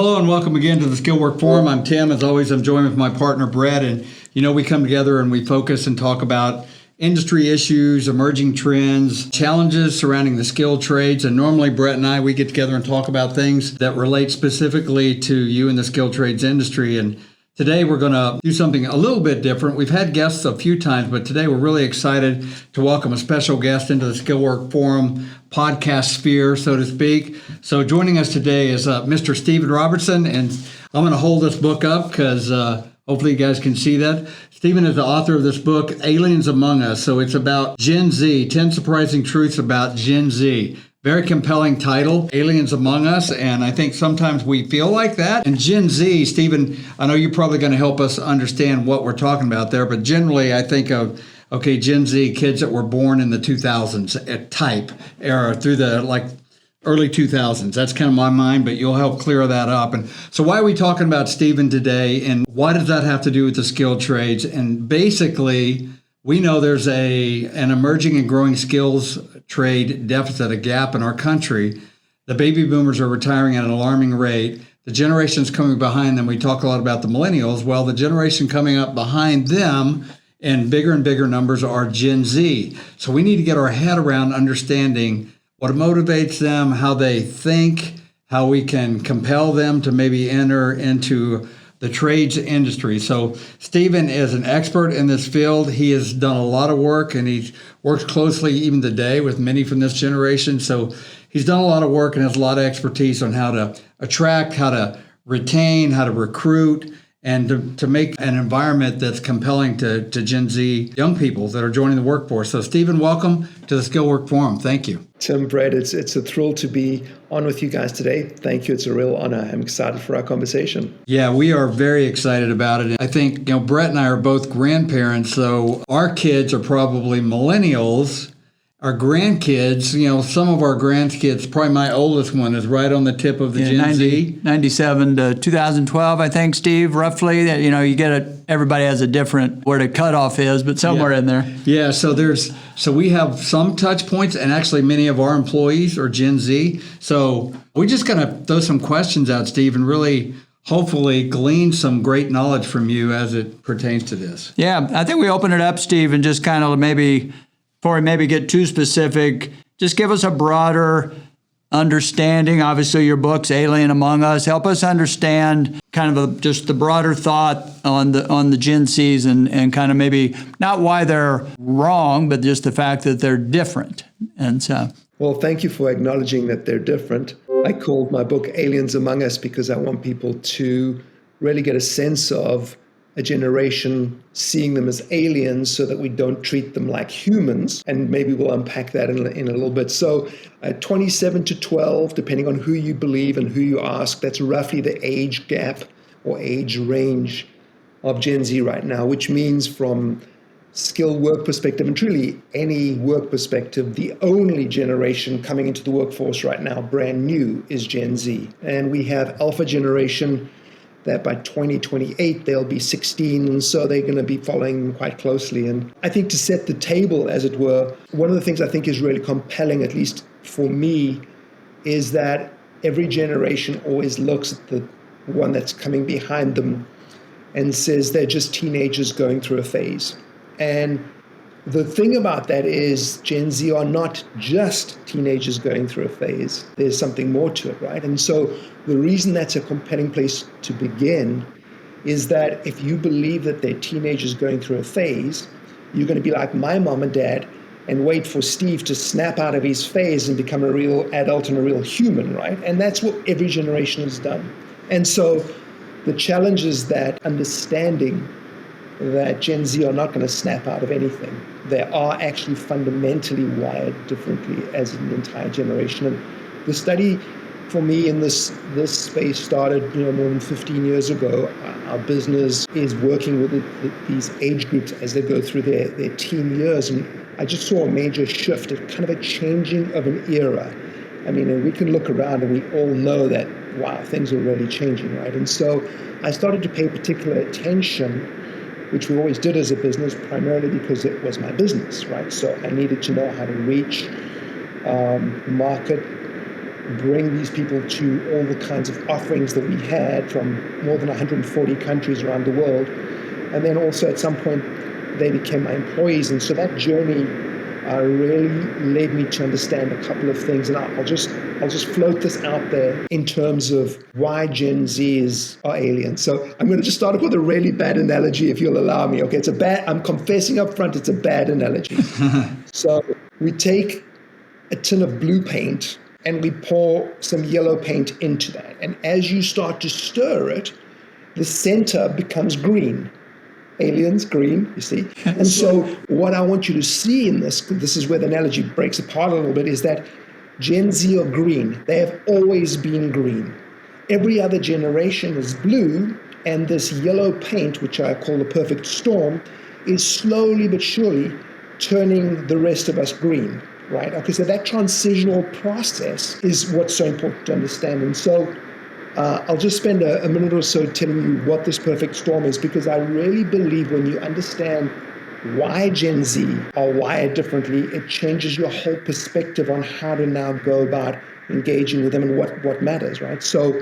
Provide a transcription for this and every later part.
Hello and welcome again to the Skill Work Forum. I'm Tim. As always, I'm joined with my partner, Brett. And, we come together and we focus and talk about industry issues, emerging trends, challenges surrounding the skilled trades. And normally, Brett and I, we get together and talk about things that relate specifically to you in the skilled trades industry. And today, we're going to do something a little bit different. We've had guests a few times, but today we're really excited to welcome a special guest into the Skill Work Forum podcast sphere, so to speak. So joining us today is Mr. Stephen Robertson, and I'm going to hold this book up because hopefully you guys can see that. Stephen is the author of this book, Aliens Among Us. So it's about Gen Z, 10 Surprising Truths About Gen Z. Very compelling title, Aliens Among Us, and I think sometimes we feel like that. And Gen Z, Stephen, I know you're probably going to help us understand what we're talking about there, but generally I think of, Gen Z, kids that were born in the 2000s type era through the early 2000s. That's kind of my mind, but you'll help clear that up. And so why are we talking about Stephen today, and why does that have to do with the skilled trades? And basically, we know there's an emerging and growing skills trade deficit, a gap in our country. The baby boomers are retiring at an alarming rate. The generations coming behind them, we talk a lot about the millennials. Well, the generation coming up behind them in bigger and bigger numbers are Gen Z. So we need to get our head around understanding what motivates them, how they think, how we can compel them to maybe enter into the trades industry. So Stephen is an expert in this field. He has done a lot of work, and he works closely even today with many from this generation. So he's done a lot of work and has a lot of expertise on how to attract, how to retain, how to recruit, and to make an environment that's compelling to Gen Z young people that are joining the workforce. So Stephen, welcome to the Skill Work Forum. Thank you. Tim, Brett, it's a thrill to be on with you guys today. Thank you. It's a real honor. I'm excited for our conversation. Yeah, we are very excited about it. I think, Brett and I are both grandparents, so our kids are probably millennials. Our grandkids, some of our grandkids, probably my oldest one is right on the tip of the Gen Z. 97 to 2012, I think, Steve, roughly. You get it. Everybody has a different where the cutoff is, but somewhere in there. Yeah, so we have some touch points, and actually many of our employees are Gen Z. So we're just going to throw some questions out, Steve, and really hopefully glean some great knowledge from you as it pertains to this. Yeah, I think we open it up, Steve, and just kind of before we maybe get too specific, just give us a broader understanding. Obviously, your book's Alien Among Us. Help us understand kind of just the broader thought on the Gen Zs and kind of maybe not why they're wrong, but just the fact that they're different. And so, well, thank you for acknowledging that they're different. I called my book Aliens Among Us because I want people to really get a sense of a generation seeing them as aliens so that we don't treat them like humans. And maybe we'll unpack that in a little bit. So 27 to 12, depending on who you believe and who you ask, that's roughly the age gap or age range of Gen Z right now, which means from skilled work perspective and truly any work perspective, the only generation coming into the workforce right now, brand new, is Gen Z. And we have Alpha generation that by 2028, they'll be 16, and so they're going to be following quite closely. And I think to set the table, as it were, one of the things I think is really compelling, at least for me, is that every generation always looks at the one that's coming behind them and says they're just teenagers going through a phase. And the thing about that is Gen Z are not just teenagers going through a phase. There's something more to it, right? And so the reason that's a compelling place to begin is that if you believe that they're teenagers going through a phase, you're going to be like my mom and dad and wait for Steve to snap out of his phase and become a real adult and a real human, right? And that's what every generation has done. And so the challenge is that understanding that Gen Z are not going to snap out of anything. They are actually fundamentally wired differently as an entire generation. And the study for me in this space started more than 15 years ago. Our business is working with these age groups as they go through their teen years. And I just saw a major shift, kind of a changing of an era. I mean, and we can look around and we all know that, wow, things are really changing, right? And so I started to pay particular attention, which we always did as a business, primarily because it was my business, right? So I needed to know how to reach, market, bring these people to all the kinds of offerings that we had from more than 140 countries around the world. And then also at some point, they became my employees. And so that journey really led me to understand a couple of things. And I'll just float this out there in terms of why Gen Zs are aliens. So I'm going to just start off with a really bad analogy, if you'll allow me. Okay, I'm confessing up front, it's a bad analogy. So we take a tin of blue paint and we pour some yellow paint into that. And as you start to stir it, the center becomes green. Aliens, green, you see. And so what I want you to see in this is where the analogy breaks apart a little bit, is that Gen Z are green. They have always been green. Every other generation is blue, and this yellow paint, which I call the perfect storm, is slowly but surely turning the rest of us green, right? Okay, so that transitional process is what's so important to understand. And so I'll just spend a minute or so telling you what this perfect storm is, because I really believe when you understand why Gen Z are wired differently, it changes your whole perspective on how to now go about engaging with them and what matters, right? So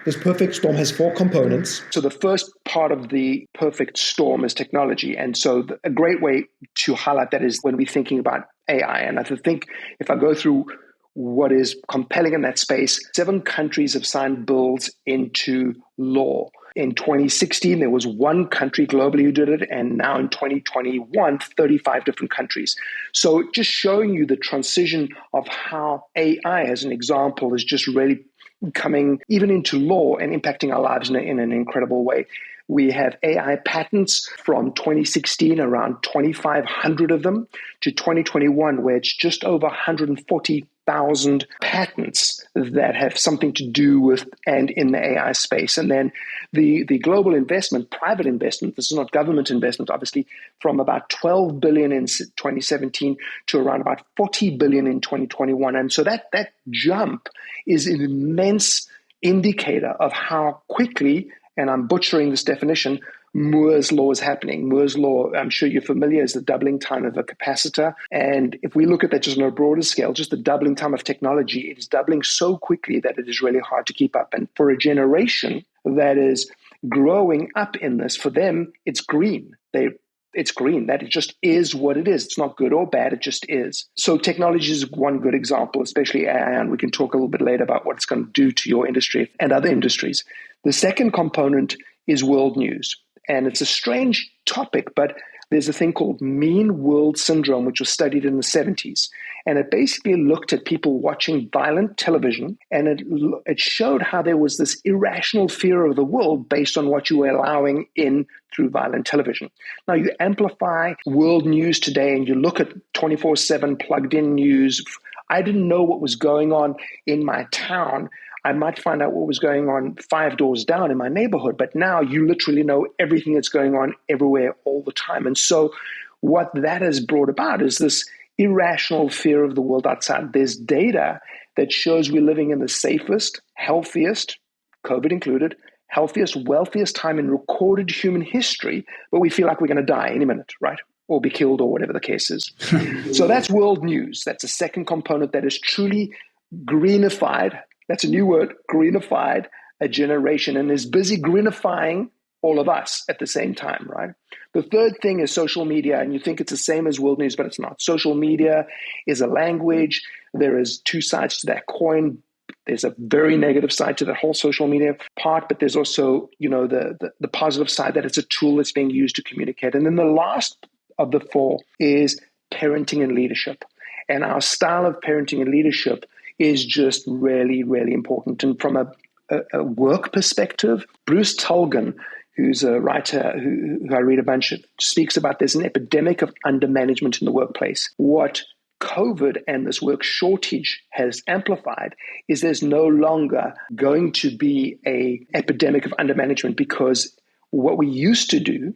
this perfect storm has 4 components. So the first part of the perfect storm is technology. And so a great way to highlight that is when we're thinking about AI. And I think if I go through what is compelling in that space, 7 countries have signed bills into law. In 2016, there was 1 country globally who did it, and now in 2021, 35 different countries. So just showing you the transition of how AI, as an example, is just really coming even into law and impacting our lives in an incredible way. We have AI patents from 2016, around 2,500 of them, to 2021, where it's just over 140,000 patents that have something to do with and in the AI space. And then the global investment, private investment, this is not government investment, obviously, from about 12 billion in 2017 to around about 40 billion in 2021. And so that jump is an immense indicator of how quickly, and I'm butchering this definition, Moore's law is happening. Moore's law, I'm sure you're familiar, is the doubling time of a capacitor. And if we look at that just on a broader scale, just the doubling time of technology, it is doubling so quickly that it is really hard to keep up. And for a generation that is growing up in this, for them, it's green. It's green. That it just is what it is. It's not good or bad. It just is. So technology is one good example, especially AI, and we can talk a little bit later about what it's going to do to your industry and other industries. The second component is world news. And it's a strange topic, but there's a thing called mean world syndrome, which was studied in the 70s. And it basically looked at people watching violent television, and it showed how there was this irrational fear of the world based on what you were allowing in through violent television. Now, you amplify world news today, and you look at 24/7 plugged-in news. I didn't know what was going on in my town. I might find out what was going on 5 doors down in my neighborhood, but now you literally know everything that's going on everywhere all the time. And so what that has brought about is this irrational fear of the world outside. There's data that shows we're living in the safest, healthiest, COVID included, healthiest, wealthiest time in recorded human history, but we feel like we're going to die any minute, right? Or be killed or whatever the case is. So that's world news. That's a second component that is truly greenified. That's a new word, greenified a generation, and is busy greenifying all of us at the same time, right? The third thing is social media, and you think it's the same as world news, but it's not. Social media is a language. There is 2 sides to that coin. There's a very negative side to the whole social media part, but there's also, the positive side, that it's a tool that's being used to communicate. And then the last of the 4 is parenting and leadership. And our style of parenting and leadership is just really, really important. And from a work perspective, Bruce Tulgan, who's a writer who I read a bunch of, speaks about there's an epidemic of undermanagement in the workplace. What COVID and this work shortage has amplified is there's no longer going to be an epidemic of undermanagement, because what we used to do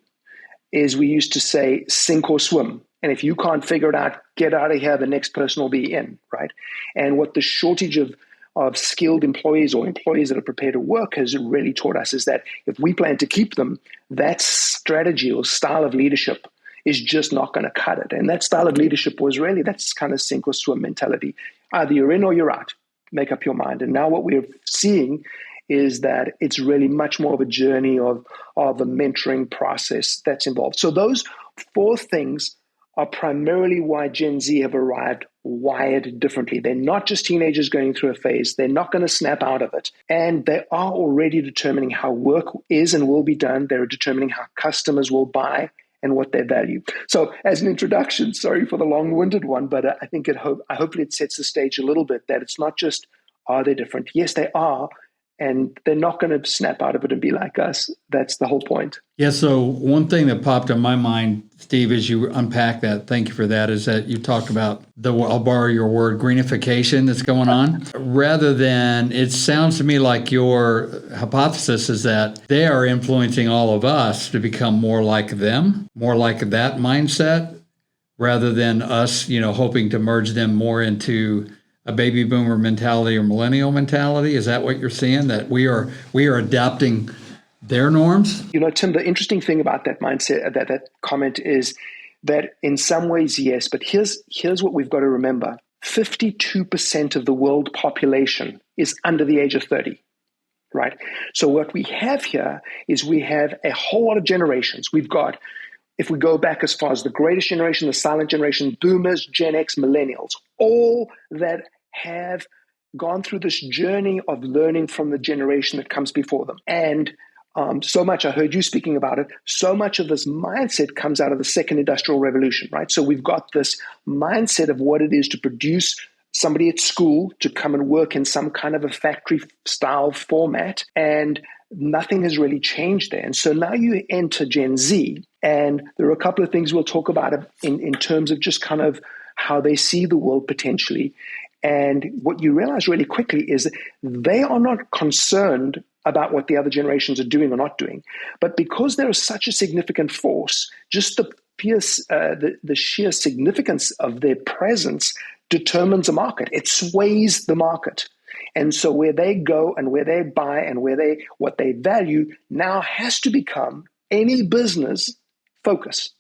is we used to say sink or swim. And if you can't figure it out, get out of here, the next person will be in, right? And what the shortage of skilled employees or employees that are prepared to work has really taught us is that if we plan to keep them, that strategy or style of leadership is just not going to cut it. And that style of leadership was really, that's kind of sink or swim mentality. Either you're in or you're out. make up your mind. And now what we're seeing is that it's really much more of a journey of a mentoring process that's involved. So those four things are primarily why Gen Z have arrived wired differently. They're not just teenagers going through a phase. They're not going to snap out of it. And they are already determining how work is and will be done. They're determining how customers will buy and what they value. So as an introduction, sorry for the long-winded one, but I think hopefully it sets the stage a little bit that it's not just, are they different? Yes, they are. And they're not going to snap out of it and be like us. That's the whole point. Yeah, so one thing that popped in my mind, Steve, as you unpack that, thank you for that, is that you talked about I'll borrow your word, greenification that's going on. Rather than, it sounds to me like your hypothesis is that they are influencing all of us to become more like them, more like that mindset, rather than us, hoping to merge them more into a baby boomer mentality or millennial mentality. Is that what you're seeing? That we are adapting their norms? Tim, the interesting thing about that mindset, that comment is that in some ways, yes, but here's what we've got to remember. 52% of the world population is under the age of 30, right? So what we have here is we have a whole lot of generations. We've got, if we go back as far as the greatest generation, the silent generation, boomers, Gen X, millennials, all that have gone through this journey of learning from the generation that comes before them. And so much, I heard you speaking about it, so much of this mindset comes out of the second industrial revolution, right? So we've got this mindset of what it is to produce somebody at school to come and work in some kind of a factory style format, and nothing has really changed there. And so now you enter Gen Z, and there are a couple of things we'll talk about in terms of just kind of how they see the world potentially. And what you realize really quickly is that they are not concerned about what the other generations are doing or not doing. But because there is such a significant force, just the sheer significance of their presence determines a market. It sways the market. And so where they go and where they buy and what they value now has to become any business focus.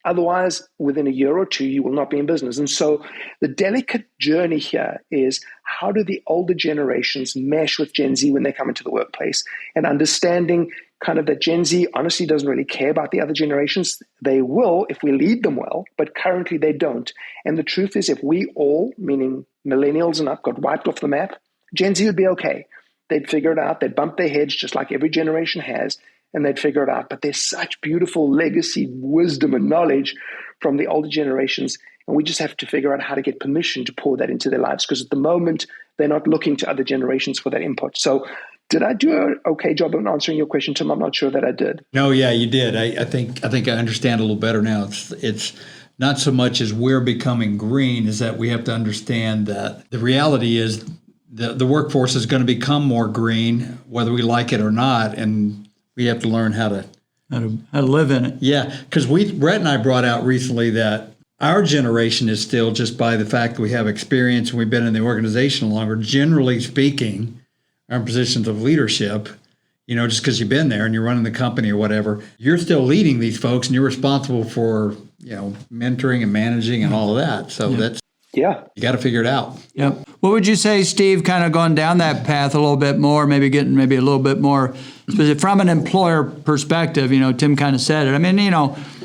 Otherwise, within a year or two, you will not be in business. And so the delicate journey here is, how do the older generations mesh with Gen Z when they come into the workplace? And understanding kind of that Gen Z honestly doesn't really care about the other generations. They will if we lead them well, but currently they don't. And the truth is, if we all, meaning millennials and up, got wiped off the map, Gen Z would be okay. They'd figure it out. They'd bump their heads just like every generation has, and they'd figure it out. But there's such beautiful legacy, wisdom, and knowledge from the older generations, and we just have to figure out how to get permission to pour that into their lives, because at the moment, they're not looking to other generations for that input. So did I do an okay job of answering your question, Tim? I'm not sure that I did. No, yeah, you did. I think I understand a little better now. It's not so much as we're becoming green, is that we have to understand that the reality is the workforce is going to become more green, whether we like it or not, and we have to learn how to live in it. Yeah, because Brett and I brought out recently that our generation is still, just by the fact that we have experience and we've been in the organization longer, generally speaking, our positions of leadership, just because you've been there and you're running the company or whatever, you're still leading these folks and you're responsible for, mentoring and managing and all of that. So you got to figure it out. Yep. What would you say, Steve, kind of going down that path a little bit more, maybe getting a little bit more specific from an employer perspective? Tim kind of said it. I mean,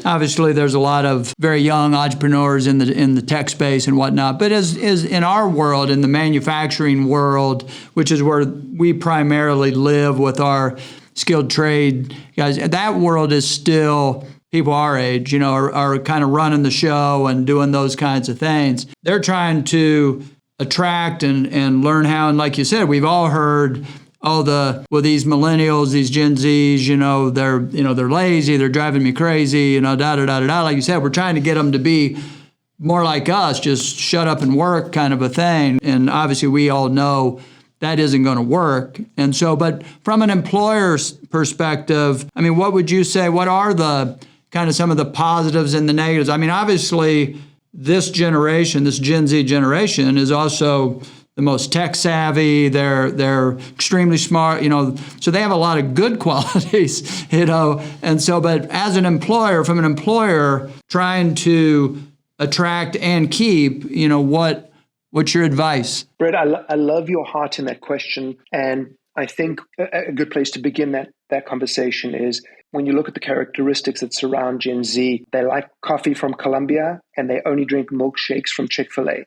obviously there's a lot of very young entrepreneurs in the tech space and whatnot, but is in our world, in the manufacturing world, which is where we primarily live with our skilled trade guys, that world is still, people our age, are kind of running the show and doing those kinds of things. They're trying to attract and learn how, and like you said, we've all heard, these millennials, these Gen Zs, they're lazy, they're driving me crazy, da da da da da. Like you said, we're trying to get them to be more like us, just shut up and work kind of a thing. And obviously we all know that isn't going to work. And so, but from an employer's perspective, I mean, what would you say? What are the kind of some of the positives and the negatives? I mean, obviously, this generation, this Gen Z generation, is also the most tech savvy. They're extremely smart, so they have a lot of good qualities, And so, but as an employer, from an employer trying to attract and keep, What's your advice? Brett, I love your heart in that question. And I think a good place to begin that conversation is when you look at the characteristics that surround Gen Z. They like coffee from Colombia and they only drink milkshakes from Chick-fil-A.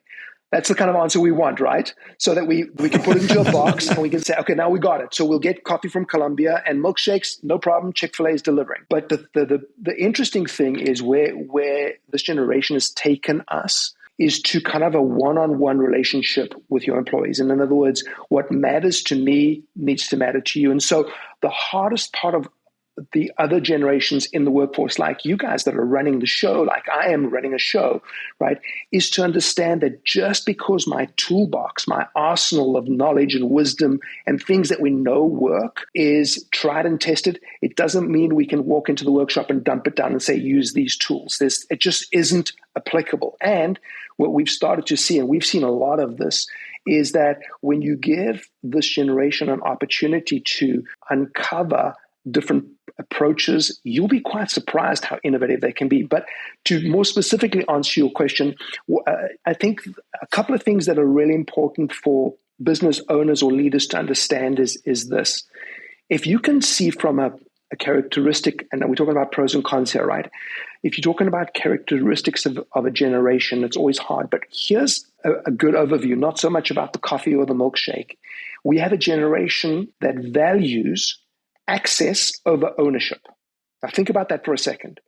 That's the kind of answer we want, right? So that we can put it into a box and we can say, okay, now we got it. So we'll get coffee from Colombia and milkshakes, no problem. Chick-fil-A is delivering. But the interesting thing is where this generation has taken us is to kind of a one-on-one relationship with your employees. And in other words, what matters to me needs to matter to you. And so the hardest part of the other generations in the workforce, like you guys that are running the show, like I am running a show, right, is to understand that just because my toolbox, my arsenal of knowledge and wisdom and things that we know work is tried and tested, it doesn't mean we can walk into the workshop and dump it down and say, use these tools. It just isn't applicable. And what we've started to see, and we've seen a lot of this, is that when you give this generation an opportunity to uncover different approaches, you'll be quite surprised how innovative they can be. But to more specifically answer your question, I think a couple of things that are really important for business owners or leaders to understand is this. If you can see from a characteristic, and we're talking about pros and cons here, right? If you're talking about characteristics of a generation, it's always hard. But here's a good overview, not so much about the coffee or the milkshake. We have a generation that values access over ownership. Now think about that for a second.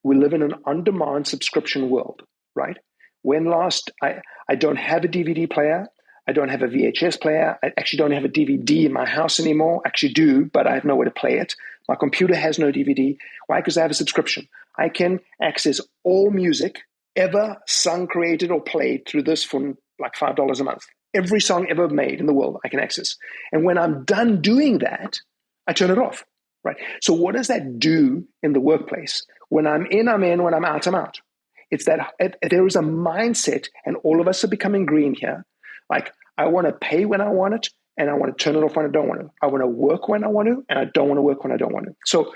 We live in an on-demand subscription world, right? When last, I don't have a DVD player. I don't have a VHS player. I actually don't have a DVD in my house anymore. Actually do, but I have nowhere to play it. My computer has no DVD. Why? Because I have a subscription. I can access all music ever sung, created, or played through this for like $5 a month. Every song ever made in the world I can access. And when I'm done doing that, I turn it off, right? So what does that do in the workplace? When I'm in, I'm in. When I'm out, I'm out. It's that there is a mindset, and all of us are becoming green here. Like, I want to pay when I want it, and I want to turn it off when I don't want to. I want to work when I want to, and I don't want to work when I don't want to. So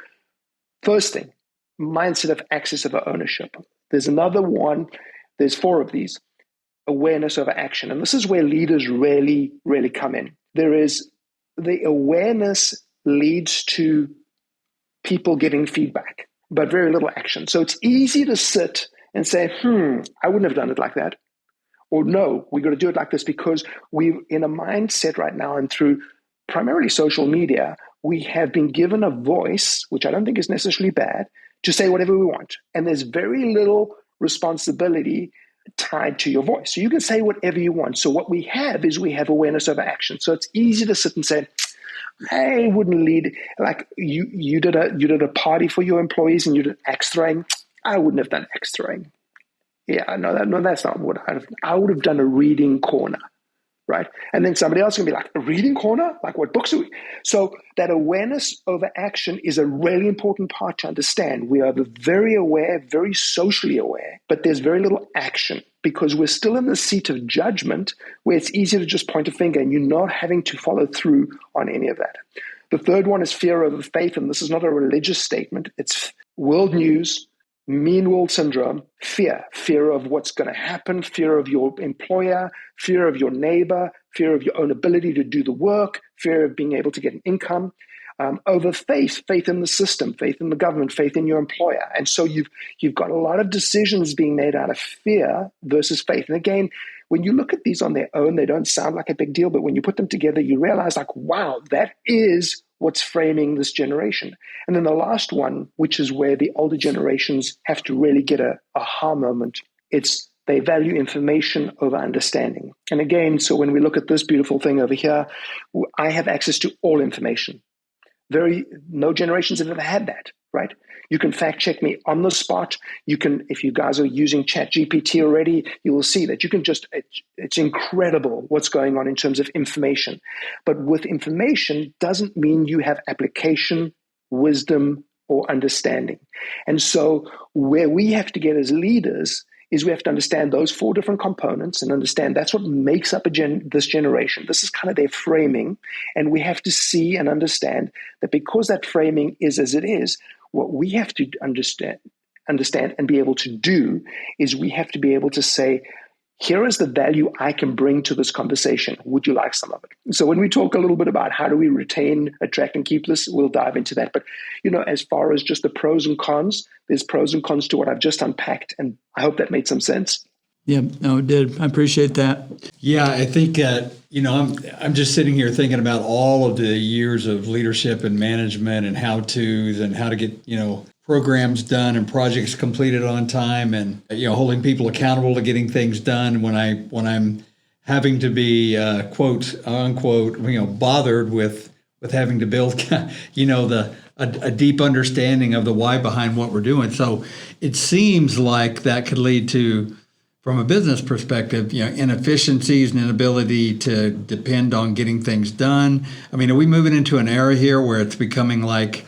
first thing, mindset of access over ownership. There's another one. There's 4 of these. Awareness over action. And this is where leaders really, really come in. There is the awareness leads to people getting feedback, but very little action. So it's easy to sit and say, I wouldn't have done it like that. Or no, we got to do it like this, because we're in a mindset right now, and through primarily social media, we have been given a voice, which I don't think is necessarily bad, to say whatever we want. And there's very little responsibility tied to your voice. So you can say whatever you want. So what we have is we have awareness over action. So it's easy to sit and say, I wouldn't lead, like you did a party for your employees and you did axe throwing. I wouldn't have done axe throwing. Yeah, no, that's not what I would have done a reading corner, right? And then somebody else can be like, a reading corner? Like, what books are we? So that awareness over action is a really important part to understand. We are very aware, very socially aware, but there's very little action because we're still in the seat of judgment where it's easier to just point a finger and you're not having to follow through on any of that. The third one is fear over faith, and this is not a religious statement. It's world news, mean world syndrome, fear of what's going to happen, fear of your employer, fear of your neighbor, fear of your own ability to do the work, fear of being able to get an income, over faith in the system, faith in the government, faith in your employer. And so you've got a lot of decisions being made out of fear versus faith. And again, when you look at these on their own, they don't sound like a big deal, but when you put them together, you realize like, wow, that is what's framing this generation. And then the last one, which is where the older generations have to really get a aha moment, it's they value information over understanding. And again, so when we look at this beautiful thing over here, I have access to all information. No generations have ever had that, right? You can fact check me on the spot. You can, if you guys are using ChatGPT already, you will see that you can it's incredible what's going on in terms of information. But with information doesn't mean you have application, wisdom, or understanding. And so where we have to get as leaders is we have to understand those 4 different components and understand that's what makes up this generation. This is kind of their framing. And we have to see and understand that because that framing is as it is, what we have to understand and be able to do is we have to be able to say, here is the value I can bring to this conversation. Would you like some of it? So when we talk a little bit about how do we retain, attract, and keep this, we'll dive into that. But, as far as just the pros and cons, there's pros and cons to what I've just unpacked. And I hope that made some sense. Yeah, no, it did. I appreciate that. Yeah, I think I'm just sitting here thinking about all of the years of leadership and management and how-tos and how to get programs done and projects completed on time, and holding people accountable to getting things done when I'm having to be quote unquote bothered with having to build a deep understanding of the why behind what we're doing. So it seems like that could lead to, from a business perspective, inefficiencies and inability to depend on getting things done. I mean, are we moving into an era here where it's becoming like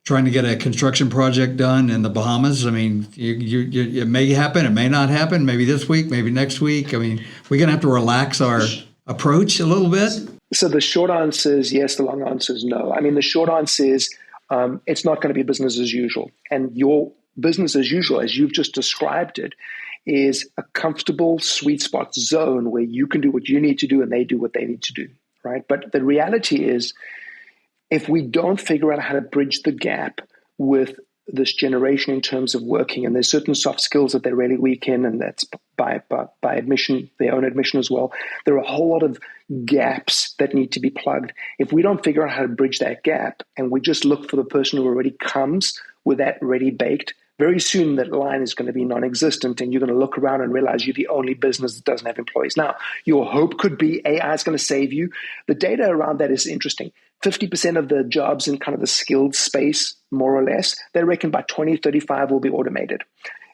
trying to get a construction project done in the Bahamas? I mean, it may happen, it may not happen, maybe this week, maybe next week. I mean, we're going to have to relax our approach a little bit. So the short answer is yes, the long answer is no. I mean, the short answer is it's not going to be business as usual. And your business as usual, as you've just described it, is a comfortable sweet spot zone where you can do what you need to do and they do what they need to do, right? But the reality is, if we don't figure out how to bridge the gap with this generation in terms of working, and there's certain soft skills that they're really weak in, and that's by admission, their own admission as well, there are a whole lot of gaps that need to be plugged. If we don't figure out how to bridge that gap and we just look for the person who already comes with that ready baked, very soon that line is going to be non-existent, and you're going to look around and realize you're the only business that doesn't have employees. Now, your hope could be AI is going to save you. The data around that is interesting. 50% of the jobs in kind of the skilled space, more or less, they reckon by 2035 will be automated.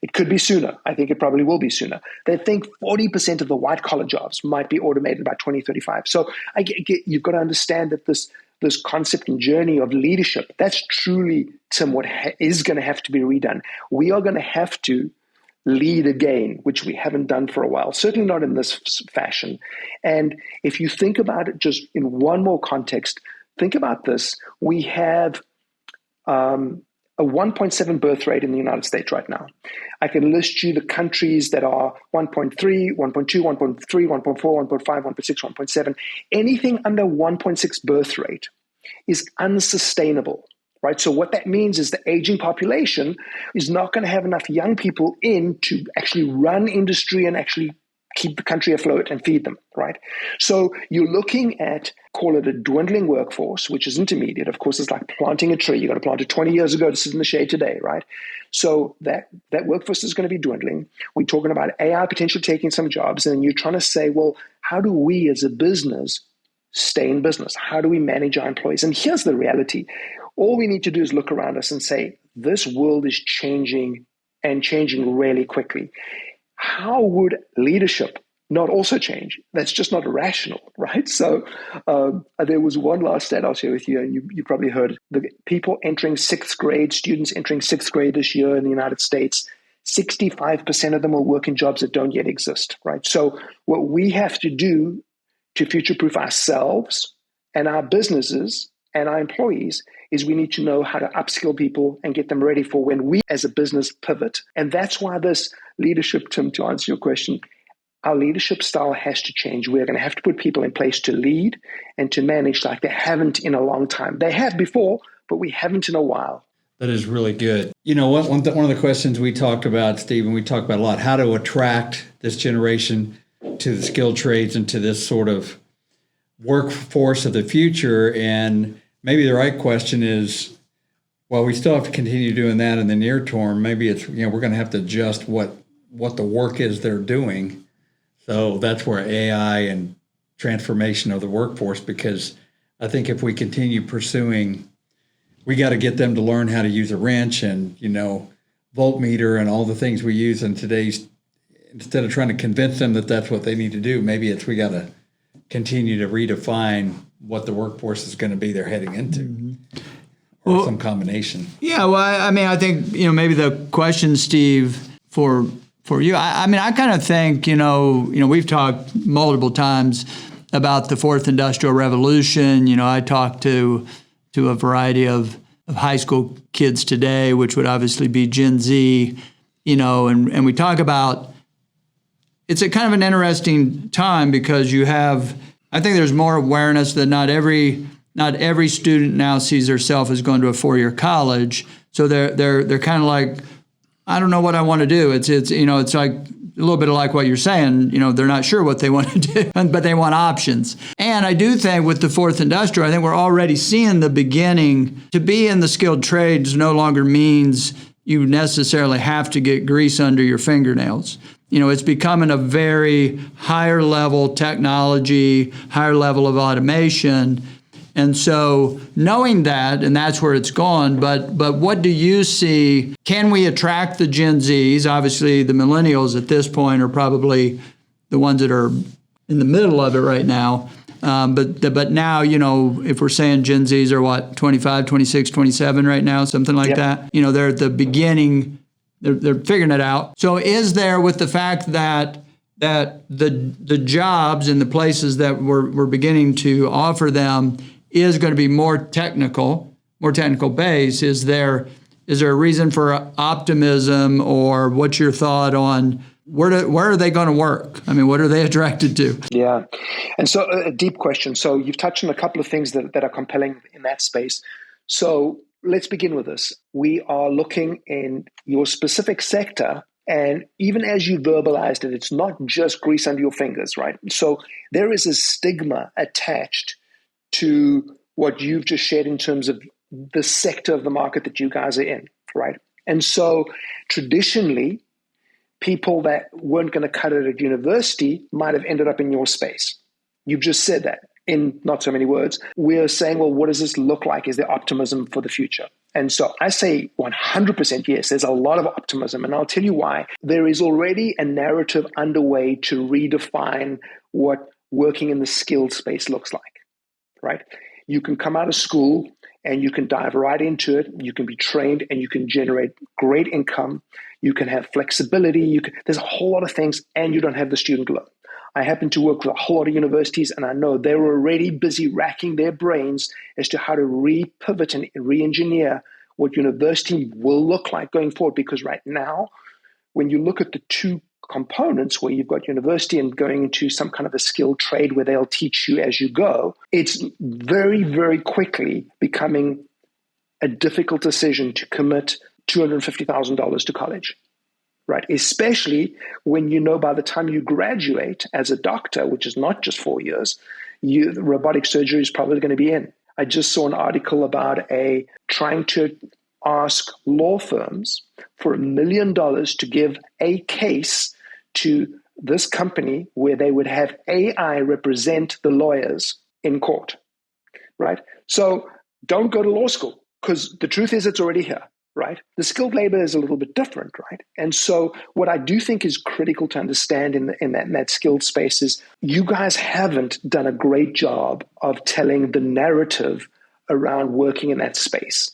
It could be sooner. I think it probably will be sooner. They think 40% of the white-collar jobs might be automated by 2035. So you've got to understand that this concept and journey of leadership, that's truly, Tim, what is going to have to be redone. We are going to have to lead again, which we haven't done for a while, certainly not in this fashion. And if you think about it just in one more context, think about this. We have a 1.7 birth rate in the United States right now. I can list you the countries that are 1.3, 1.2, 1.3, 1.4, 1.5, 1.6, 1.7. Anything under 1.6 birth rate is unsustainable, right? So what that means is the aging population is not going to have enough young people in to actually run industry and actually keep the country afloat and feed them, right? So you're looking at, call it a dwindling workforce, which is intermediate. Of course, it's like planting a tree. You got to plant it 20 years ago to sit in the shade today, right? So that workforce is going to be dwindling. We're talking about AI potentially taking some jobs, and you're trying to say, well, how do we as a business stay in business? How do we manage our employees? And here's the reality. All we need to do is look around us and say, this world is changing and changing really quickly. How would leadership not also change? That's just not rational, right? So there was one last stat I'll share with you, and you probably heard the people entering sixth grade, students entering sixth grade this year in the United States, 65% of them will work in jobs that don't yet exist, right? So what we have to do to future-proof ourselves and our businesses and our employees is we need to know how to upskill people and get them ready for when we as a business pivot. And that's why this leadership, Tim, to answer your question, our leadership style has to change. We're going to have to put people in place to lead and to manage like they haven't in a long time. They have before, but we haven't in a while. That is really good. You know, one of the questions we talked about, Stephen, we talked about a lot, how to attract this generation to the skilled trades and to this sort of workforce of the future. And maybe the right question is, well, we still have to continue doing that in the near term. Maybe it's, we're going to have to adjust what the work is they're doing. So that's where AI and transformation of the workforce, because I think if we continue pursuing, we got to get them to learn how to use a wrench and, voltmeter and all the things we use in today's, instead of trying to convince them that that's what they need to do, maybe it's we got to continue to redefine what the workforce is going to be they're heading into, or some combination. Yeah, well, I think maybe the question, Steve, for you, I kind of think we've talked multiple times about the fourth industrial revolution. I talked to a variety of high school kids today, which would obviously be Gen Z. And we talk about it's a kind of an interesting time because I think there's more awareness that not every student now sees themselves as going to a 4-year college. So they're kind of like, I don't know what I want to do. It's like a little bit like what you're saying. They're not sure what they want to do, but they want options. And I do think with the fourth industrial, I think we're already seeing the beginning. To be in the skilled trades no longer means you necessarily have to get grease under your fingernails. It's becoming a very higher level technology, higher level of automation. And so knowing that, and that's where it's gone, but what do you see? Can we attract the Gen Zs? Obviously, the millennials at this point are probably the ones that are in the middle of it right now. But now, if we're saying Gen Zs are what, 25, 26, 27 right now, something like that, they're at the beginning, they're figuring it out. So is there, with the fact that the jobs and the places that we're beginning to offer them is going to be more technical base, is there a reason for optimism, or what's your thought on where are they going to work? I mean, what are they attracted to? Yeah. And so a deep question. So you've touched on a couple of things that are compelling in that space. So let's begin with this. We are looking in your specific sector, and even as you verbalized it, it's not just grease under your fingers, right? So there is a stigma attached to what you've just shared in terms of the sector of the market that you guys are in, right? And so traditionally, people that weren't going to cut it at university might have ended up in your space. You've just said that in not so many words. We're saying, well, what does this look like? Is there optimism for the future? And so I say 100% yes, there's a lot of optimism. And I'll tell you why. There is already a narrative underway to redefine what working in the skilled space looks like, right? You can come out of school and you can dive right into it. You can be trained and you can generate great income. You can have flexibility. There's a whole lot of things, and you don't have the student loan. I happen to work with a whole lot of universities, and I know they're already busy racking their brains as to how to re-pivot and re-engineer what university will look like going forward. Because right now, when you look at the two components where you've got university and going into some kind of a skilled trade where they'll teach you as you go, it's very, very quickly becoming a difficult decision to commit $250,000 to college, right? Especially when you know by the time you graduate as a doctor, which is not just 4 years, robotic surgery is probably going to be in. I just saw an article about trying to ask law firms for $1 million to give a case to this company where they would have AI represent the lawyers in court, right? So don't go to law school, because the truth is it's already here, right? The skilled labor is a little bit different, right? And so what I do think is critical to understand in that skilled space is you guys haven't done a great job of telling the narrative around working in that space.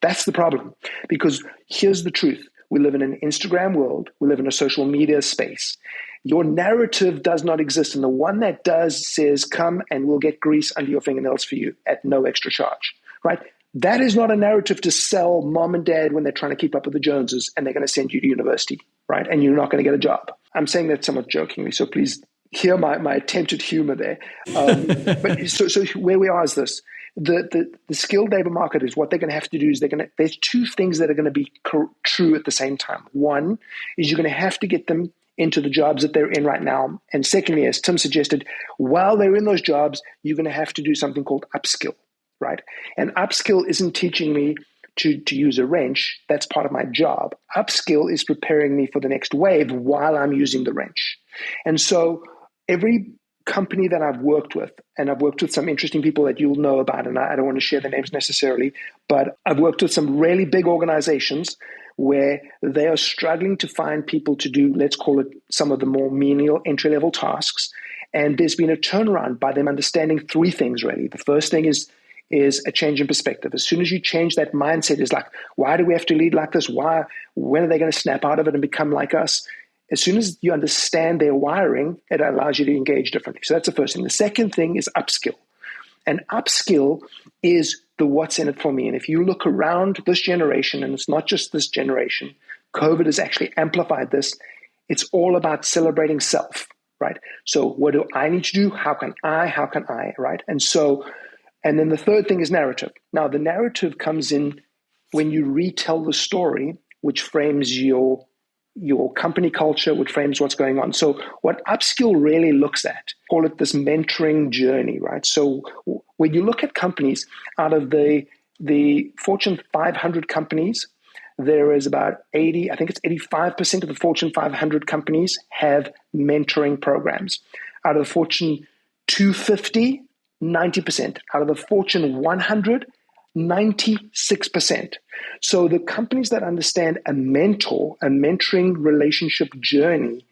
That's the problem, because here's the truth. We live in an Instagram world. We live in a social media space. Your narrative does not exist. And the one that does says, come and we'll get grease under your fingernails for you at no extra charge, right? That is not a narrative to sell mom and dad when they're trying to keep up with the Joneses and they're going to send you to university, right? And you're not going to get a job. I'm saying that somewhat jokingly, so please hear my attempted humor there. But so where we are is this. The skilled labor market is what they're going to have to do is there's two things that are going to be true at the same time. One is you're going to have to get them into the jobs that they're in right now. And secondly, as Tim suggested, while they're in those jobs, you're going to have to do something called upskill, right? And upskill isn't teaching me to use a wrench. That's part of my job. Upskill is preparing me for the next wave while I'm using the wrench. And so every company that I've worked with, and I've worked with some interesting people that you'll know about, and I don't want to share their names necessarily, but I've worked with some really big organizations where they are struggling to find people to do, let's call it, some of the more menial entry-level tasks. And there's been a turnaround by them understanding three things, really. The first thing is a change in perspective. As soon as you change that mindset, it's like, why do we have to lead like this? When are they going to snap out of it and become like us? As soon as you understand their wiring, it allows you to engage differently. So that's the first thing. The second thing is upskill. And upskill is the what's in it for me. And if you look around this generation, and it's not just this generation, COVID has actually amplified this. It's all about celebrating self, right? So what do I need to do? How can I, right? And then the third thing is narrative. Now, the narrative comes in when you retell the story, which frames your company culture, which frames what's going on. So what upskill really looks at, call it this mentoring journey, right? So when you look at companies, out of the Fortune 500 companies, there is about 85% of the Fortune 500 companies have mentoring programs. Out of the Fortune 250, 90%. Out of the Fortune 100, 96%. So the companies that understand a mentoring relationship journey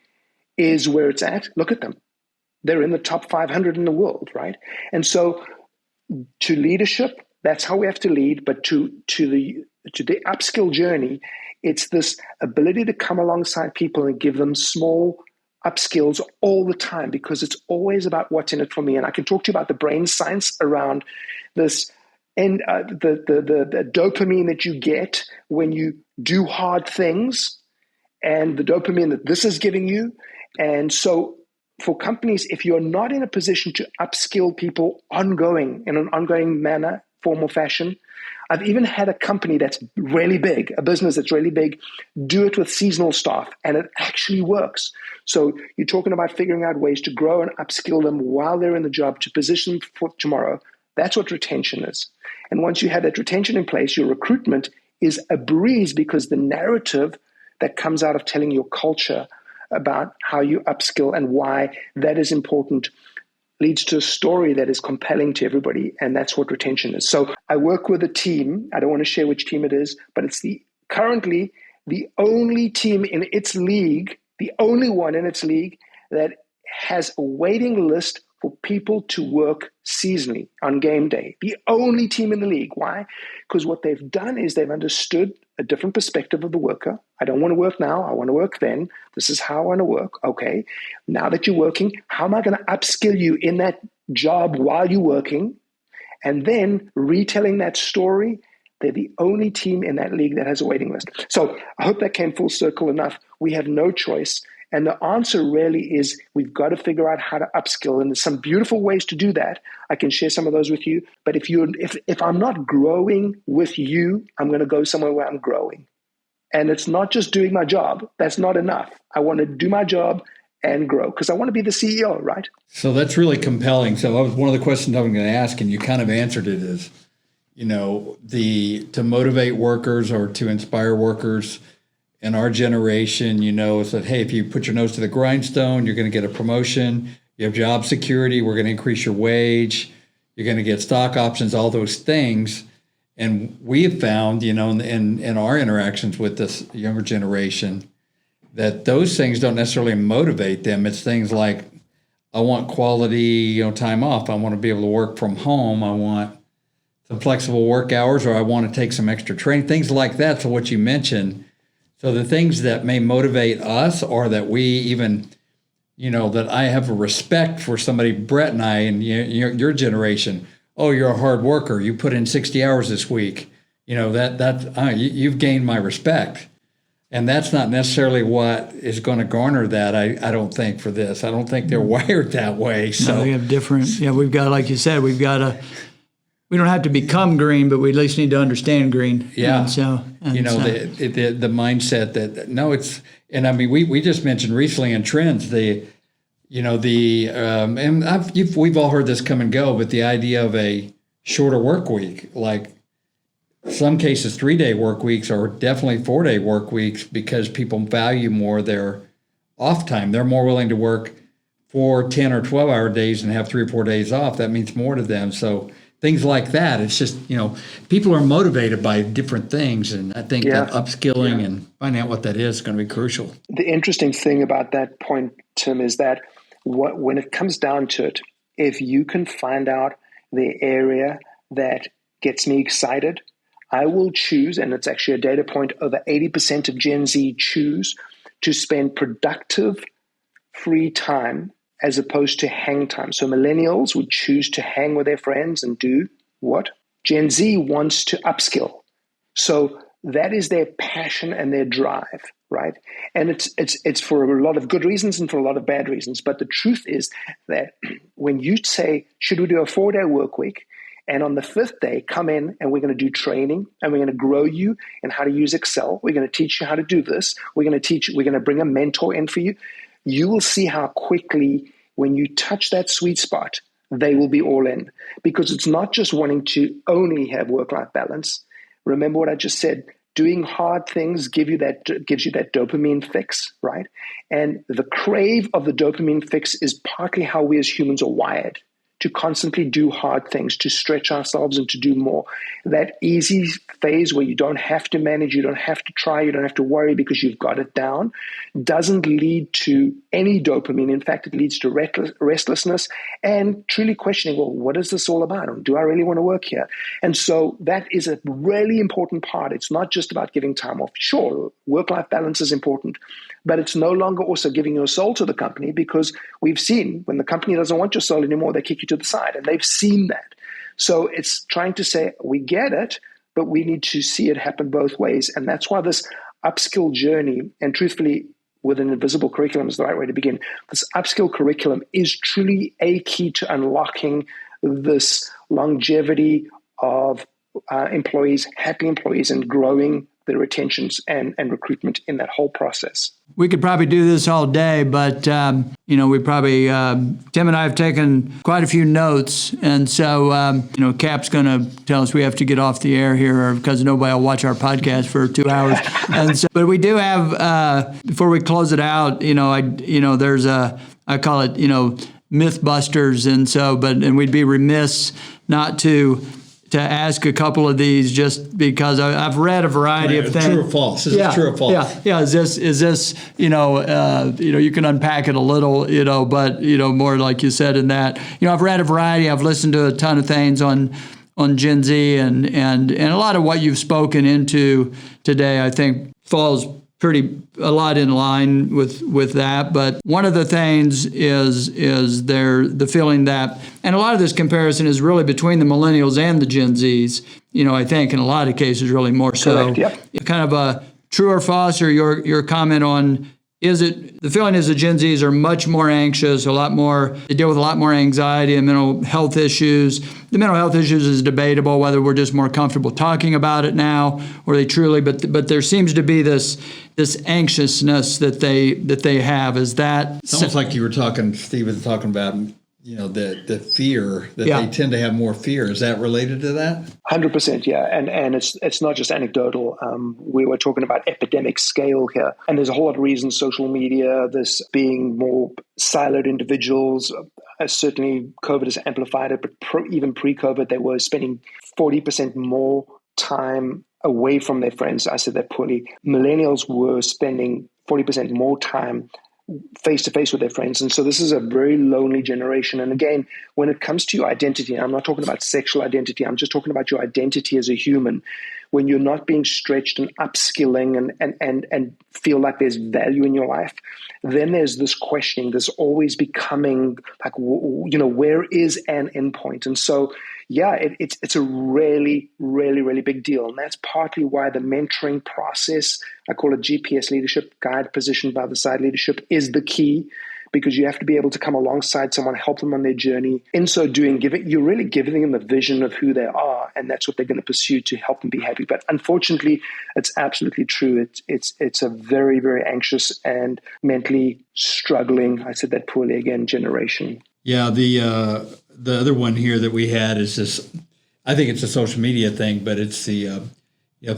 is where it's at. Look at them. They're in the top 500 in the world, right? And so to leadership, that's how we have to lead. But to the upskill journey, it's this ability to come alongside people and give them small upskills all the time, because it's always about what's in it for me. And I can talk to you about the brain science around this, and the dopamine that you get when you do hard things, and the dopamine that this is giving you. And so for companies, if you're not in a position to upskill people in an ongoing manner, form or fashion, I've even had a company that's really big, a business that's really big, do it with seasonal staff, and it actually works. So you're talking about figuring out ways to grow and upskill them while they're in the job to position for tomorrow. That's what retention is. And once you have that retention in place, your recruitment is a breeze, because the narrative that comes out of telling your culture about how you upskill and why that is important leads to a story that is compelling to everybody. And that's what retention is. So I work with a team. I don't want to share which team it is, but it's currently the only team in its league, the only one in its league that has a waiting list for people to work seasonally on game day. The only team in the league. Why? Because what they've done is they've understood a different perspective of the worker. I don't want to work now. I want to work then. This is how I want to work. Okay. Now that you're working, how am I going to upskill you in that job while you're working? And then retelling that story. They're the only team in that league that has a waiting list. So I hope that came full circle enough. We have no choice. And the answer really is we've got to figure out how to upskill. And there's some beautiful ways to do that. I can share some of those with you. But if I'm not growing with you, I'm going to go somewhere where I'm growing. And it's not just doing my job. That's not enough. I want to do my job and grow, because I want to be the CEO, right? So that's really compelling. So that was one of the questions I'm going to ask, and you kind of answered it, is, to motivate workers or to inspire workers in our generation, is that, hey, if you put your nose to the grindstone, you're going to get a promotion. You have job security. We're going to increase your wage. You're going to get stock options, all those things. And we have found, in our interactions with this younger generation, that those things don't necessarily motivate them. It's things like, I want quality, time off. I want to be able to work from home. I want some flexible work hours, or I want to take some extra training, things like that. So what you mentioned. So the things that may motivate us, or that we even, that I have a respect for somebody, Brett and I, and your generation. Oh, you're a hard worker. You put in 60 hours this week. You've gained my respect. And that's not necessarily what is going to garner that, I don't think, for this. I don't think they're wired that way. So no, we have different, we've got, like you said, we don't have to become green, but we at least need to understand green. Yeah. The mindset that, we just mentioned recently in trends, we've all heard this come and go, but the idea of a shorter work week, like some cases 3-day work weeks, or definitely 4-day work weeks, because people value more their off time. They're more willing to work 4, 10 or 12-hour days and have 3 or 4 days off. That means more to them. So things like that. It's just, people are motivated by different things. And I think that upskilling and finding out what that is going to be crucial. The interesting thing about that point, Tim, is that when it comes down to it, if you can find out the area that gets me excited, I will choose, and it's actually a data point, over 80% of Gen Z choose to spend productive free time as opposed to hang time. So millennials would choose to hang with their friends and do what? Gen Z wants to upskill. So that is their passion and their drive, right? And it's for a lot of good reasons and for a lot of bad reasons. But the truth is that when you say, should we do a 4-day work week? And on the 5th day, come in and we're going to do training and we're going to grow you in how to use Excel. We're going to teach you how to do this. We're going to bring a mentor in for you. You will see how quickly when you touch that sweet spot, they will be all in, because it's not just wanting to only have work-life balance. Remember what I just said. Doing hard things gives you that dopamine fix, right? And the crave of the dopamine fix is partly how we as humans are wired, to constantly do hard things, to stretch ourselves and to do more. That easy phase where you don't have to manage, you don't have to try, you don't have to worry because you've got it down, doesn't lead to any dopamine. In fact, it leads to restlessness and truly questioning, well, what is this all about? Do I really want to work here? And so that is a really important part. It's not just about giving time off. Sure, work-life balance is important, but it's no longer also giving your soul to the company, because we've seen when the company doesn't want your soul anymore, they kick you to the side, and they've seen that. So it's trying to say, we get it, but we need to see it happen both ways. And that's why this upskill journey, and truthfully, with an invisible curriculum is the right way to begin. This upskill curriculum is truly a key to unlocking this longevity of employees, happy employees, and growing the retentions and recruitment in that whole process. We could probably do this all day, but we probably Tim and I have taken quite a few notes, and so Cap's going to tell us we have to get off the air here because nobody will watch our podcast for 2 hours. And so, but we do have before we close it out, there's I call it Mythbusters, and we'd be remiss not to ask a couple of these, just because I've read a variety of things. True or false? Is it true or false? Yeah. Is this you can unpack it a little, but more like you said in that. I've read a variety. I've listened to a ton of things on Gen Z, and a lot of what you've spoken into today, I think, falls a lot in line with that. But one of the things is the feeling that, and a lot of this comparison is really between the millennials and the Gen Zs, I think in a lot of cases really more so. Correct, yep. Kind of a true or false, or your comment on, the feeling is the Gen Zs are much more anxious, they deal with a lot more anxiety and mental health issues. The mental health issues is debatable, whether we're just more comfortable talking about it now, or they truly, but there seems to be this anxiousness that they have. Is that? It's almost like you were talking, Steve was talking about, the fear that they tend to have more fear. Is that related to that? 100%, yeah. And it's not just anecdotal. We were talking about epidemic scale here. And there's a whole lot of reasons, social media, this being more siloed individuals. Certainly COVID has amplified it, but even pre-COVID, they were spending 40% more time away from their friends. I said that poorly. Millennials were spending 40% more time face-to-face with their friends. And so this is a very lonely generation. And again, when it comes to your identity, I'm not talking about sexual identity, I'm just talking about your identity as a human. When you're not being stretched and upskilling and feel like there's value in your life, then there's this questioning, there's always becoming like, where is an endpoint? And so, it's a really, really, really big deal. And that's partly why the mentoring process, I call it GPS leadership, guide positioned by the side leadership, is the key, because you have to be able to come alongside someone, help them on their journey. In so doing, you're really giving them a vision of who they are, and that's what they're going to pursue to help them be happy. But unfortunately, it's absolutely true. It's a very, very anxious and mentally struggling, I said that poorly again, generation. Yeah, the other one here that we had is this, I think it's a social media thing, but it's the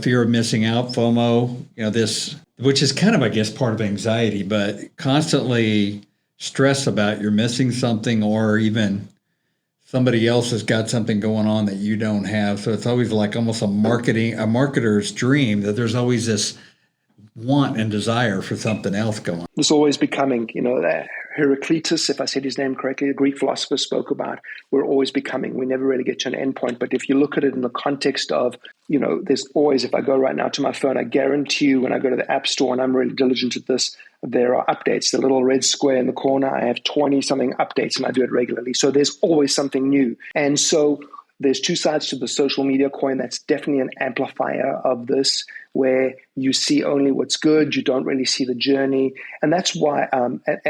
fear of missing out, FOMO, this, which is kind of, I guess, part of anxiety, but constantly stress about you're missing something, or even somebody else has got something going on that you don't have. So it's always like almost a marketer's dream, that there's always this want and desire for something else going on. It's always becoming, Heraclitus, if I said his name correctly, the Greek philosopher, spoke about we're always becoming. We never really get to an end point. But if you look at it in the context of, there's always, if I go right now to my phone, I guarantee you when I go to the App Store, and I'm really diligent at this, there are updates. The little red square in the corner, I have 20-something updates, and I do it regularly. So there's always something new. And so there's two sides to the social media coin. That's definitely an amplifier of this. where you see only what's good, you don't really see the journey. And that's why,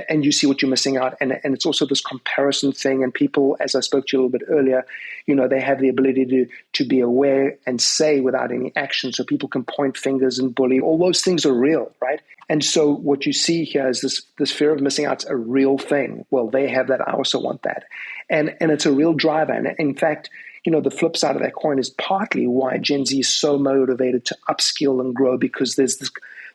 and you see what you're missing out. And it's also this comparison thing. And people, as I spoke to you a little bit earlier, they have the ability to be aware and say without any action. So people can point fingers and bully. All those things are real, right? And so what you see here is this fear of missing out is a real thing. Well, they have that. I also want that. And it's a real driver. And in fact, the flip side of that coin is partly why Gen Z is so motivated to upskill and grow, because there's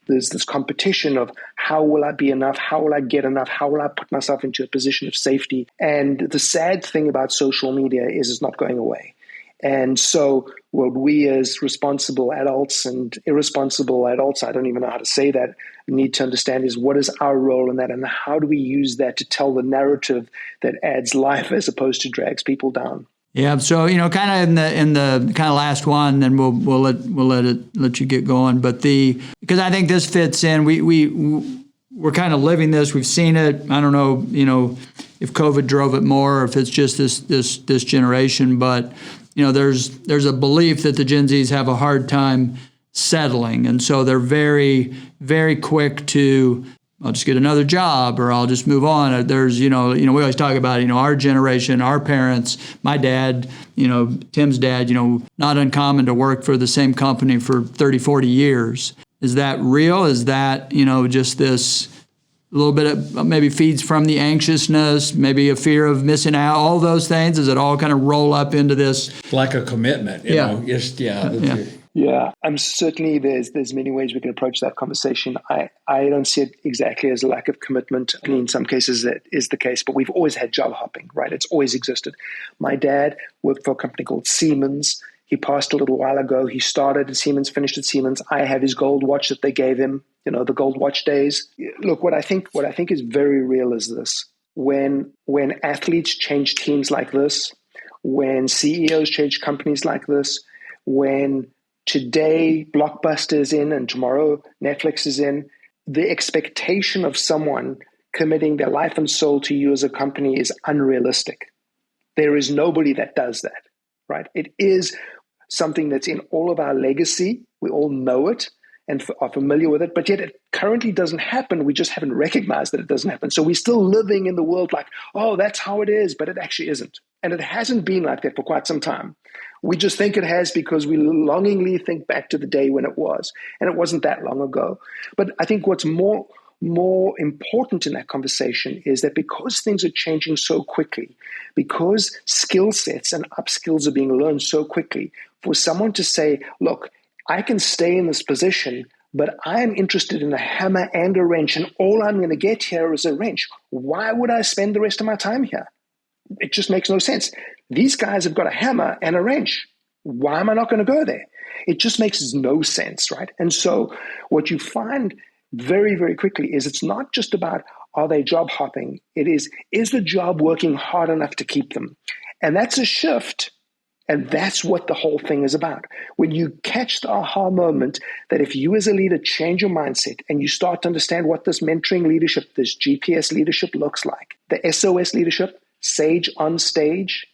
this competition of how will I be enough? How will I get enough? How will I put myself into a position of safety? And the sad thing about social media is it's not going away. And so what we as responsible adults and irresponsible adults, I don't even know how to say that, need to understand is what is our role in that, and how do we use that to tell the narrative that adds life as opposed to drags people down. Yeah, so kind of in the kind of last one, then we'll let you get going. But because I think this fits in, we're kind of living this. We've seen it. I don't know, if COVID drove it more, or if it's just this generation. But there's a belief that the Gen Zs have a hard time settling, and so they're very, very quick to, I'll just get another job, or I'll just move on. There's, we always talk about, our generation, our parents, my dad, Tim's dad, not uncommon to work for the same company for 30, 40 years. Is that real? Is that, just this little bit of maybe feeds from the anxiousness, maybe a fear of missing out, all those things? Does it all kind of roll up into this? Like a commitment, Yeah, I'm certainly there's many ways we can approach that conversation. I don't see it exactly as a lack of commitment. I mean, in some cases that is the case, but we've always had job hopping, right? It's always existed. My dad worked for a company called Siemens. He passed a little while ago. He started at Siemens, finished at Siemens. I have his gold watch that they gave him, the gold watch days. Look, what I think is very real is this. When athletes change teams like this, when CEOs change companies like this, when today Blockbuster is in and tomorrow Netflix is in, the expectation of someone committing their life and soul to you as a company is unrealistic. There is nobody that does that, right? It is something that's in all of our legacy. We all know it and are familiar with it, but yet it currently doesn't happen. We just haven't recognized that it doesn't happen. So we're still living in the world like, oh, that's how it is, but it actually isn't. And it hasn't been like that for quite some time. We just think it has because we longingly think back to the day when it was, and it wasn't that long ago. But I think what's more important in that conversation is that because things are changing so quickly, because skill sets and upskills are being learned so quickly, for someone to say, look, I can stay in this position, but I am interested in a hammer and a wrench, and all I'm going to get here is a wrench. Why would I spend the rest of my time here? It just makes no sense. These guys have got a hammer and a wrench. Why am I not going to go there? It just makes no sense, right? And so what you find very, very quickly is it's not just about, are they job hopping? It is the job working hard enough to keep them? And that's a shift. And that's what the whole thing is about. When you catch the aha moment that if you as a leader change your mindset and you start to understand what this mentoring leadership, this GPS leadership looks like, the SOS leadership, Sage on stage,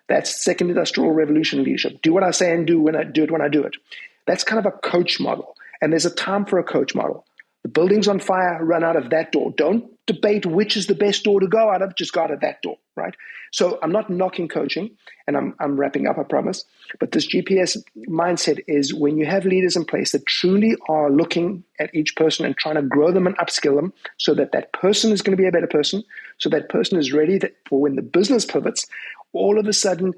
that's second industrial revolution leadership. Do what I say and do it when I do it. That's kind of a coach model. And there's a time for a coach model. The building's on fire, run out of that door. Don't debate which is the best door to go out of, just go out of that door, right? So I'm not knocking coaching, and I'm wrapping up, I promise. But this GPS mindset is when you have leaders in place that truly are looking at each person and trying to grow them and upskill them so that that person is going to be a better person, so that person is ready for when the business pivots, all of a sudden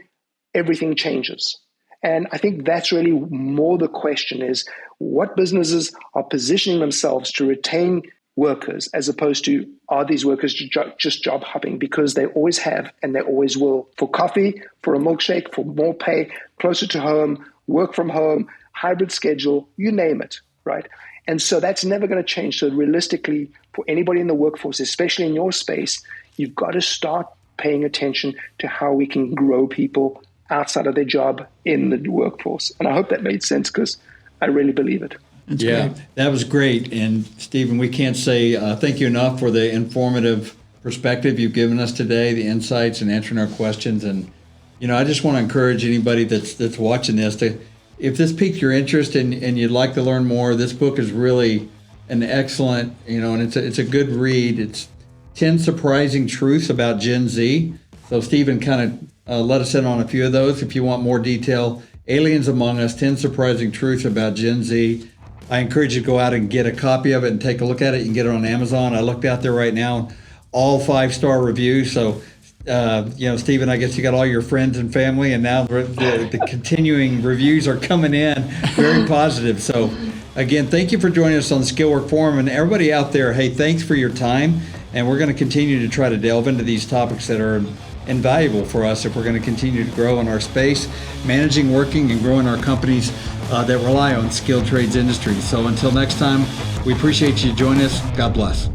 everything changes. And I think that's really more the question is what businesses are positioning themselves to retain workers as opposed to are these workers just job hopping because they always have and they always will for coffee, for a milkshake, for more pay, closer to home, work from home, hybrid schedule, you name it, right? And so that's never going to change. So realistically, for anybody in the workforce, especially in your space, you've got to start paying attention to how we can grow people outside of their job in the workforce. And I hope that made sense because I really believe it. That's great. That was great. And Stephen, we can't say thank you enough for the informative perspective you've given us today, the insights and answering our questions. And, I just want to encourage anybody that's watching this to, if this piqued your interest and you'd like to learn more, this book is really an excellent, and it's a good read. It's 10 Surprising Truths About Gen Z. So Stephen kind of let us in on a few of those. If you want more detail, Aliens Among Us, 10 Surprising Truths About Gen Z. I encourage you to go out and get a copy of it and take a look at it. You can get it on Amazon. I looked out there right now, all 5-star reviews. So, Stephen, I guess you got all your friends and family, and now the continuing reviews are coming in very positive. So, again, thank you for joining us on the Skill Work Forum. And everybody out there, hey, thanks for your time. And we're going to continue to try to delve into these topics that are invaluable for us if we're going to continue to grow in our space, managing, working, and growing our companies that rely on skilled trades industries. So until next time, we appreciate you joining us. God bless.